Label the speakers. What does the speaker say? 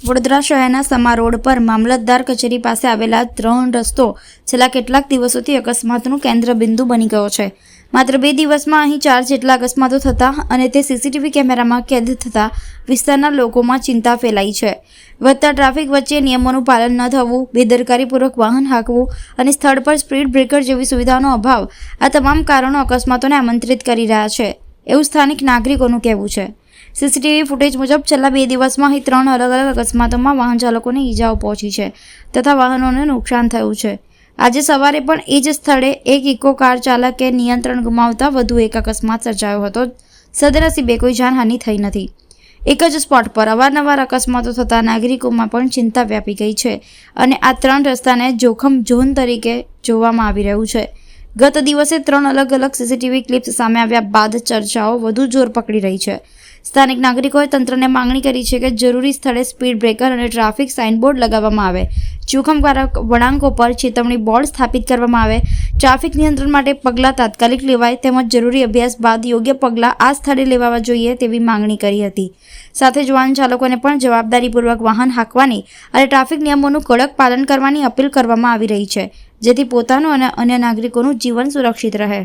Speaker 1: વડોદરા શહેરના સમા રોડ પર મામલતદાર કચેરી પાસે આવેલા 3 રસ્તો છેલ્લા કેટલાક દિવસોથી અકસ્માતનું કેન્દ્ર બિંદુ બની ગયો છે। માત્ર 2 દિવસમાં અહીં 4 જેટલા અકસ્માતો થતા અને તે સીસીટીવી કેમેરામાં કેદ થતા વિસ્તારના લોકોમાં ચિંતા ફેલાઈ છે। વધતા ટ્રાફિક વચ્ચે નિયમોનું પાલન ન થવું, બેદરકારીપૂર્વક વાહન હાંકવું અને સ્થળ પર સ્પીડ બ્રેકર જેવી સુવિધાનો અભાવ આ તમામ કારણો અકસ્માતોને આમંત્રિત કરી રહ્યા છે એવું સ્થાનિક નાગરિકોનું કહેવું છે। સીસીટીવી ફૂટેજ મુજબ છેલ્લા 2 દિવસમાં અહીં 3 અલગ અલગ અકસ્માતોમાં વાહન ચાલકોને ઈજાઓ પહોંચી છે તથા વાહનોને નુકસાન થયું છે। આજે સવારે પણ એ જ સ્થળે એક ઇકો કાર ચાલકે નિયંત્રણ ગુમાવતા વધુ એક અકસ્માત સર્જાયો હતો। સદનસીબે કોઈ જાનહાનિ થઈ નથી। એક જ સ્પોટ પર અવારનવાર અકસ્માતો થતા નાગરિકોમાં પણ ચિંતા વ્યાપી ગઈ છે અને આ 3 રસ્તાને જોખમ ઝોન તરીકે જોવામાં આવી રહ્યું છે। ગત દિવસે 3 અલગ અલગ સીસીટીવી ક્લિપ્સ સામે આવ્યા બાદ ચર્ચાઓ વધુ જોર પકડી રહી છે। સ્થાનિક નાગરિકોએ તંત્રને માંગણી કરી છે કે જરૂરી સ્થળે સ્પીડ બ્રેકર અને ટ્રાફિક સાઇનબોર્ડ લગાવવામાં આવે, જોખમકારક વળાંકો પર ચેતવણી બોર્ડ સ્થાપિત કરવામાં આવે, ટ્રાફિક નિયંત્રણ માટે પગલાં તાત્કાલિક લેવાય તેમજ જરૂરી અભ્યાસ બાદ યોગ્ય પગલાં આ સ્થળે લેવાવા જોઈએ તેવી માંગણી કરી હતી। સાથે જ વાહન ચાલકોને પણ જવાબદારીપૂર્વક વાહન હાંકવાની અને ટ્રાફિક નિયમોનું કડક પાલન કરવાની અપીલ કરવામાં આવી રહી છે જેથી પોતાનું અને અન્ય નાગરિકોનું જીવન સુરક્ષિત રહે।